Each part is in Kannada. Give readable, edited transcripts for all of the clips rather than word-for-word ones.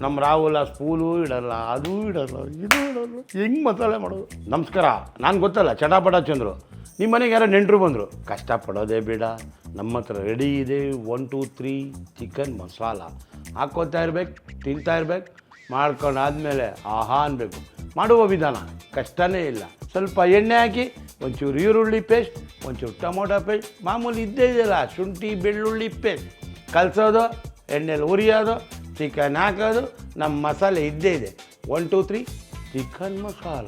ನಮ್ಮ ರಾಹುಲ್ ಆ ಸ್ಪೂಲು ಇಡಲ್ಲ, ಅದು ಇಡಲ್ಲ, ಇದು ಇಡಲ್ಲ, ಹೆಂಗೆ ಮಸಾಲೆ ಮಾಡೋದು? ನಮಸ್ಕಾರ, ನಾನು ಗೊತ್ತಲ್ಲ ಚಟಾಪಟ ಚಂದ್ರು. ನಿಮ್ಮ ಮನೆಗೆ ಯಾರೋ ನೆಂಟರು ಬಂದರು, ಕಷ್ಟಪಡೋದೇ ಬೇಡ, ನಮ್ಮ ಹತ್ರ ರೆಡಿ ಇದೆ 1 2 3 ಚಿಕನ್ ಮಸಾಲ. ಹಾಕ್ಕೋತಾ ಇರ್ಬೇಕು, ತಿಂತಾ ಇರ್ಬೇಕು, ಮಾಡ್ಕೊಂಡಾದ್ಮೇಲೆ ಆಹಾ ಅನ್ಬೇಕು. ಮಾಡುವ ವಿಧಾನ ಕಷ್ಟನೇ ಇಲ್ಲ. ಸ್ವಲ್ಪ ಎಣ್ಣೆ ಹಾಕಿ, ಒಂಚೂರು ಈರುಳ್ಳಿ ಪೇಸ್ಟ್, ಒಂಚೂರು ಟೊಮೊಟೊ ಪೇಸ್ಟ್, ಮಾಮೂಲಿ ಇದ್ದೇ ಇದೆಯಲ್ಲ, ಶುಂಠಿ ಬೆಳ್ಳುಳ್ಳಿ ಪೇಸ್ಟ್ ಕಲಸೋದು, ಎಣ್ಣೆಲಿ ಉರಿಯೋದು, ಚಿಕನ್ ಹಾಕೋದು, ನಮ್ಮ ಮಸಾಲೆ ಇದ್ದೇ ಇದೆ. 1 2 3 ಚಿಕನ್ ಮಸಾಲ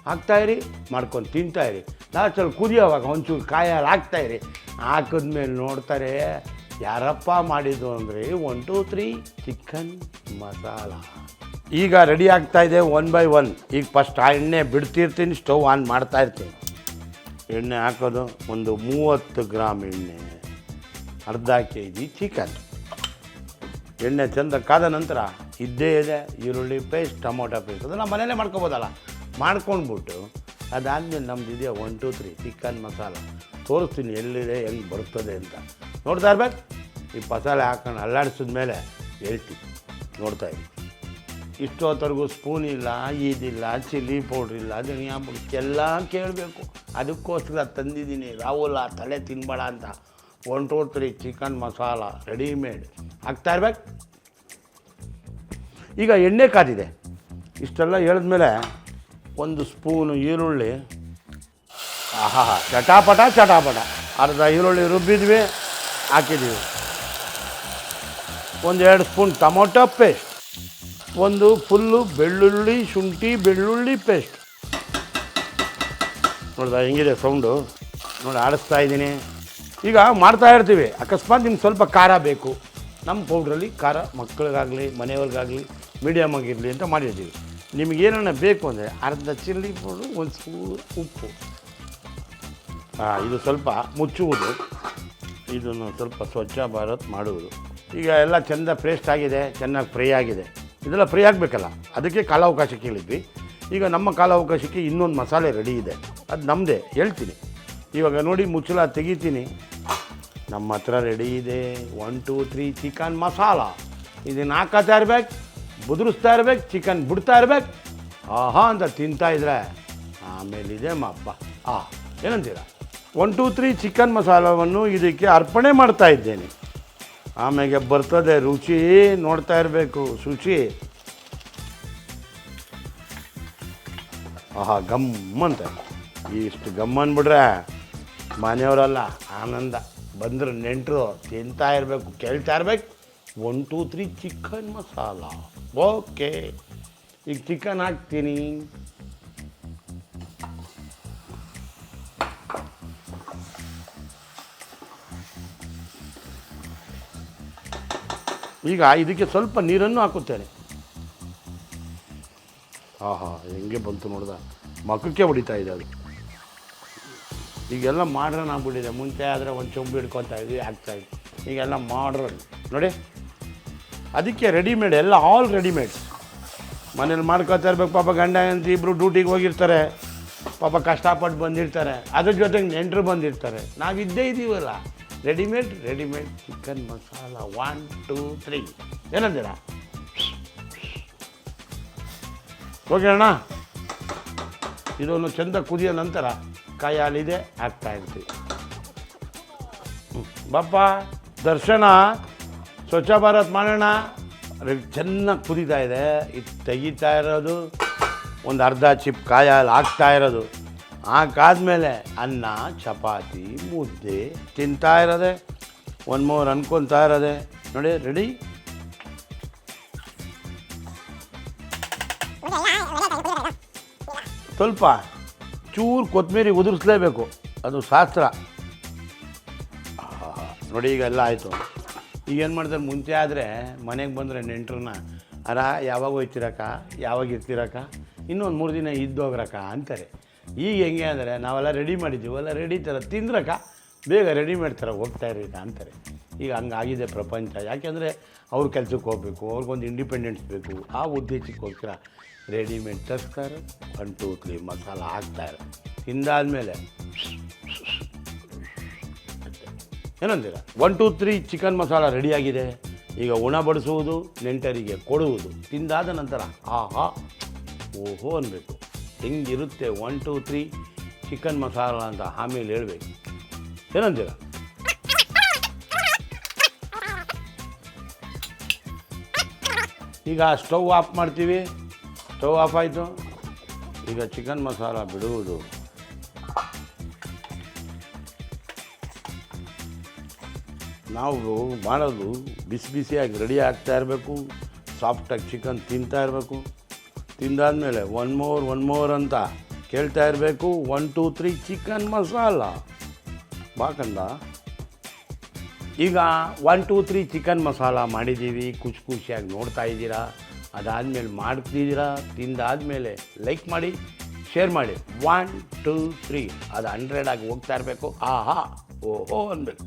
ಹಾಕ್ತಾಯಿರಿ, ಮಾಡ್ಕೊಂಡು ತಿಂತಾಯಿರಿ. ಲಾಸ್ಟಲ್ಲಿ ಕುದಿಯೋವಾಗ ಒಂಚೂರು ಕಾಯಲ್ಲಿ ಹಾಕ್ತಾಯಿರಿ. ಹಾಕಿದ್ಮೇಲೆ ನೋಡ್ತಾರೆ ಯಾರಪ್ಪ ಮಾಡಿದ್ದು ಅಂದರೆ 1 2 3 ಚಿಕನ್ ಮಸಾಲ. ಈಗ ರೆಡಿ ಆಗ್ತಾಯಿದೆ 1 by 1. ಈಗ ಫಸ್ಟ್ ಆ ಎಣ್ಣೆ ಬಿಡ್ತಿರ್ತೀನಿ, ಸ್ಟವ್ ಆನ್ ಮಾಡ್ತಾಯಿರ್ತೀನಿ. ಎಣ್ಣೆ ಹಾಕೋದು ಒಂದು 30 ಗ್ರಾಮ್ ಎಣ್ಣೆ, ಅರ್ಧ kg ಚಿಕನ್. ಎಣ್ಣೆ ಚೆಂದ ಕಾದ ನಂತರ ಇದ್ದೇ ಇದೆ ಈರುಳ್ಳಿ ಪೇಸ್ಟ್, ಟೊಮೊಟೊ ಪೇಸ್ಟ್, ಅದನ್ನು ಮನೇಲೇ ಮಾಡ್ಕೊಬೋದಲ್ಲ. ಮಾಡ್ಕೊಂಡ್ಬಿಟ್ಟು ಅದಾದಮೇಲೆ ನಮ್ದು ಇದೆಯಾ 1 2 3 ಚಿಕನ್ ಮಸಾಲ ತೋರಿಸ್ತೀನಿ ಎಲ್ಲಿದೆ, ಹೆಂಗೆ ಬರ್ತದೆ ಅಂತ ನೋಡ್ತಾ ಇರ್ಬೇಕು. ಈ ಮಸಾಲೆ ಹಾಕೊಂಡು ಅಲ್ಲಾಡಿಸಿದ್ಮೇಲೆ ಹೇಳ್ತೀನಿ, ನೋಡ್ತಾಯಿರಿ. ಇಷ್ಟೊತ್ತರೆಗೂ ಸ್ಪೂನ್ ಇಲ್ಲ, ಇದಿಲ್ಲ, ಚಿಲ್ಲಿ ಪೌಡ್ರ್ ಇಲ್ಲ, ಧನಿಯಾ ಪುಡಿ ಎಲ್ಲ ಕೇಳಬೇಕು. ಅದಕ್ಕೋಸ್ಕರ ತಂದಿದ್ದೀನಿ. ರಾಹುಲ್ ತಲೆ ತಿನ್ಬೇಡ ಅಂತ 1 2 3 ಚಿಕನ್ ಮಸಾಲ ರೆಡಿಮೇಡ್ ಹಾಕ್ತಾ ಇರ್ಬೇಕು. ಈಗ ಎಣ್ಣೆ ಕಾದಿದೆ. ಇಷ್ಟೆಲ್ಲ ಹೇಳಿದ್ಮೇಲೆ ಒಂದು ಸ್ಪೂನು ಈರುಳ್ಳಿ, ಆಹಾ ಚಟಾಪಟ ಚಟಾಪಟ, ಅರ್ಧ ಈರುಳ್ಳಿ ರುಬ್ಬಿದ್ವಿ, ಹಾಕಿದ್ವಿ. 1 2 ಸ್ಪೂನ್ ಟೊಮೊಟೊ ಪೇಸ್ಟ್, ಒಂದು ಫುಲ್ಲು ಬೆಳ್ಳುಳ್ಳಿ, ಶುಂಠಿ ಬೆಳ್ಳುಳ್ಳಿ ಪೇಸ್ಟ್. ನೋಡ್ದ ಹೆಂಗಿದೆ ಸೌಂಡು? ನೋಡಿ ಆಡಿಸ್ತಾ ಇದ್ದೀನಿ. ಈಗ ಮಾಡ್ತಾ ಇರ್ತೀವಿ, ಅಕಸ್ಮಾತ್ ನಿಮ್ಗೆ ಸ್ವಲ್ಪ ಖಾರ ಬೇಕು, ನಮ್ಮ ಪೌಡ್ರಲ್ಲಿ ಖಾರ ಮಕ್ಕಳಿಗಾಗಲಿ ಮನೆಯವ್ರಿಗಾಗಲಿ ಮೀಡಿಯಮ್ ಆಗಿರಲಿ ಅಂತ ಮಾಡಿರ್ತೀವಿ. ನಿಮಗೇನ ಬೇಕು ಅಂದರೆ ಅರ್ಧ ಚಿಲ್ಲಿ ಪೌಡ್ರು, 1 ಸ್ಪೂನ್ ಉಪ್ಪು. ಇದು ಸ್ವಲ್ಪ ಮುಚ್ಚುವುದು, ಇದನ್ನು ಸ್ವಲ್ಪ ಸ್ವಚ್ಛ ಭಾರತ್ ಮಾಡುವುದು. ಈಗ ಎಲ್ಲ ಚೆಂದ ಪೇಸ್ಟ್ ಆಗಿದೆ, ಚೆನ್ನಾಗಿ ಫ್ರೈ ಆಗಿದೆ. ಇದೆಲ್ಲ ಫ್ರೈ ಆಗಬೇಕಲ್ಲ, ಅದಕ್ಕೆ ಕಾಲಾವಕಾಶ ಕೇಳಿದ್ವಿ. ಈಗ ನಮ್ಮ ಕಾಲಾವಕಾಶಕ್ಕೆ ಇನ್ನೊಂದು ಮಸಾಲೆ ರೆಡಿ ಇದೆ, ಅದು ನಮ್ಮದೇ, ಹೇಳ್ತೀನಿ. ಇವಾಗ ನೋಡಿ ಮುಚ್ಚಳ ತೆಗಿತೀನಿ. ನಮ್ಮ ಹತ್ರ ರೆಡಿ ಇದೆ 1 2 3 ಚಿಕನ್ ಮಸಾಲ. ಇದನ್ನು ಹಾಕೋತಾ ಇರ್ಬೇಕು, ಬುದುರಿಸ್ತಾ ಇರ್ಬೇಕು, ಚಿಕನ್ ಬಿಡ್ತಾ ಇರ್ಬೇಕು. ಆಹಾ ಅಂತ ತಿಂತಾಯಿದ್ರೆ ಆಮೇಲಿದೆ ಮಬ್ಬ. ಏನಂತೀರ? 1 2 3 ಚಿಕನ್ ಮಸಾಲವನ್ನು ಇದಕ್ಕೆ ಅರ್ಪಣೆ ಮಾಡ್ತಾ ಇದ್ದೇನೆ. ಆಮೇಲೆ ಬರ್ತದೆ ರುಚಿ, ನೋಡ್ತಾ ಇರಬೇಕು ಶುಚಿ. ಆಹಾ ಗಮ್ಮಂತ. ಇಷ್ಟು ಗಮ್ಮನ್ಬಿಟ್ರೆ ಮನೆಯವರಲ್ಲ ಆನಂದ. ಬಂದರು ನೆಂಟರು ತಿಂತಾ ಇರಬೇಕು, ಕೇಳ್ತಾ ಇರ್ಬೇಕು. 1 2 3 ಚಿಕನ್ ಮಸಾಲ. ಓಕೆ, ಈಗ ಚಿಕನ್ ಹಾಕ್ತೀನಿ. ಈಗ ಇದಕ್ಕೆ ಸ್ವಲ್ಪ ನೀರನ್ನು ಹಾಕುತ್ತೇನೆ. ಆಹಾ ಹೆಂಗೆ ಬಂತು ನೋಡ್ದ, ಮಖಕ್ಕೆ ಹೊಡಿತಾ ಇದೆ ಅದು. ಈಗೆಲ್ಲ ಮಾಡ್ರನ್ ಆಗ್ಬಿಟ್ಟಿದೆ. ಮುಂಚೆ ಆದರೆ ಒಂದು ಚೊಂಬು ಹಿಡ್ಕೊತಾ ಇದ್ವಿ, ಆಗ್ತಾಯಿದ್ವಿ. ಈಗೆಲ್ಲ ಮಾಡ್ರನ್ ನೋಡಿ. ಅದಕ್ಕೆ ರೆಡಿಮೇಡ್, ಎಲ್ಲ ಆಲ್ ರೆಡಿಮೇಡ್ಸ್. ಮನೇಲಿ ಮಾಡ್ಕೊತಾ ಇರ್ಬೇಕು. ಪಾಪ ಗಂಡ ಅಂತ ಇಬ್ಬರು ಡ್ಯೂಟಿಗೆ ಹೋಗಿರ್ತಾರೆ, ಪಾಪ ಕಷ್ಟಪಟ್ಟು ಬಂದಿರ್ತಾರೆ, ಅದ್ರ ಜೊತೆಗೆ ನೆಂಟರು ಬಂದಿರ್ತಾರೆ. ನಾವಿದ್ದೇ ಇದ್ದೀವಲ್ಲ, ರೆಡಿಮೇಡ್ ಚಿಕನ್ ಮಸಾಲ 1 2 3. ಏನಂತೀರಾ? ಓಕೆ ಅಣ್ಣ. ಇದನ್ನು ಚೆಂದ ಕುದಿಯೋ ನಂತರ ಕಾಯಿ ಹಾಲಿದೆ ಹಾಕ್ತಾ ಇರ್ತೀವಿ. ಬಾಪ ದರ್ಶನ, ಸ್ವಚ್ಛ ಭಾರತ್ ಮಾಡೋಣ. ಚೆನ್ನಾಗಿ ಕುದೀತಾ ಇದೆ. ಇದು ತೆಗಿತಾ ಇರೋದು, ಒಂದು ಅರ್ಧ ಚಿಪ್ ಕಾಯಿ ಹಾಲು ಹಾಕ್ತಾ ಇರೋದು. ಹಾಕಾದ್ಮೇಲೆ ಅನ್ನ, ಚಪಾತಿ, ಮುದ್ದೆ ತಿಂತಾ ಇರೋದೆ. 1 more ಅನ್ಕೊತಾ ಇರೋದೆ. ನೋಡಿ ರೆಡಿ. ಸ್ವಲ್ಪ ಚೂರು ಕೊತ್ತಂಬರಿ ಉದುರಿಸ್ಲೇಬೇಕು, ಅದು ಶಾಸ್ತ್ರ. ನೋಡಿ ಈಗ ಎಲ್ಲ ಆಯಿತು. ಈಗೇನು ಮಾಡ್ತಾರೆ, ಮುಂಚೆ ಆದರೆ ಮನೆಗೆ ಬಂದರೆ ನೆಂಟ್ರನ್ನ ಯಾವಾಗ ಹೋಯ್ತಿರಕ್ಕ, ಯಾವಾಗ ಇರ್ತಿರಕ್ಕ, ಇನ್ನೊಂದು 3 ದಿನ ಇದ್ದೋಗ್ರಕ್ಕ ಅಂತಾರೆ. ಈಗ ಹೆಂಗೆ ಅಂದರೆ ನಾವೆಲ್ಲ ರೆಡಿ ಮಾಡಿದ್ದೀವಲ್ಲ, ರೆಡಿ ಥರ ತಿಂದ್ರಕ್ಕ, ಬೇಗ ರೆಡಿಮೇಡ್ ಥರ ಹೋಗ್ತಾ ಇರಲಿಲ್ಲ ಅಂತಾರೆ. ಈಗ ಹಂಗಾಗಿದೆ ಪ್ರಪಂಚ. ಯಾಕೆಂದರೆ ಅವ್ರ ಕೆಲಸಕ್ಕೆ ಹೋಗಬೇಕು, ಅವ್ರಿಗೊಂದು ಇಂಡಿಪೆಂಡೆನ್ಸ್ ಬೇಕು. ಆ ಉದ್ದೇಶಕ್ಕೋಸ್ಕರ ರೆಡಿಮೇಡ್ ತರಿಸ್ತಾರೆ. 1 2 3 ಮಸಾಲ ಹಾಕ್ತಾರೆ. ತಿಂದಾದ್ಮೇಲೆ ಏನಂತೀರ? 1 2 3 ಚಿಕನ್ ಮಸಾಲ ರೆಡಿಯಾಗಿದೆ. ಈಗ ಉಣಬಡಿಸುವುದು, ನೆಂಟರಿಗೆ ಕೊಡುವುದು, ತಿಂದಾದ ನಂತರ ಆಹಾ ಓಹೋ ಅನ್ನಬೇಕು. ಹೆಂಗಿರುತ್ತೆ 1 2 3 ಚಿಕನ್ ಮಸಾಲ ಅಂತ ಆಮೇಲೆ ಹೇಳಬೇಕು. ಏನಂತೀರ? ಈಗ ಸ್ಟವ್ ಆಫ್ ಮಾಡ್ತೀವಿ. ಸ್ಟವ್ ಆಫ್ ಆಯಿತು. ಈಗ ಚಿಕನ್ ಮಸಾಲ ಬಿಡುವುದು. ನಾವು ಮಾಡೋದು ಬಿಸಿ ಬಿಸಿಯಾಗಿ ರೆಡಿ ಆಗ್ತಾ ಇರಬೇಕು. ಸಾಫ್ಟಾಗಿ ಚಿಕನ್ ತಿಂತಾ ಇರಬೇಕು. ತಿಂದಾದ್ಮೇಲೆ ಒನ್ ಮೋರ್ ಅಂತ ಕೇಳ್ತಾ ಇರಬೇಕು. 1 2 3 ಚಿಕನ್ ಮಸಾಲ ಬಾಕಂದ. ಈಗ 1 2 3 ಚಿಕನ್ ಮಸಾಲ ಮಾಡಿದ್ದೀವಿ. ಖುಷಿಯಾಗಿ ನೋಡ್ತಾ ಇದ್ದೀರಾ. ಅದಾದಮೇಲೆ ಮಾಡ್ತಿದ್ದೀರಾ. ತಿಂದಾದಮೇಲೆ ಲೈಕ್ ಮಾಡಿ, ಶೇರ್ ಮಾಡಿ. 1 2 3 ಅದು 100 ಆಗಿ ಹೋಗ್ತಾ ಇರಬೇಕು. ಆಹಾ ಓಹೋ ಅನ್ಬೇಕು.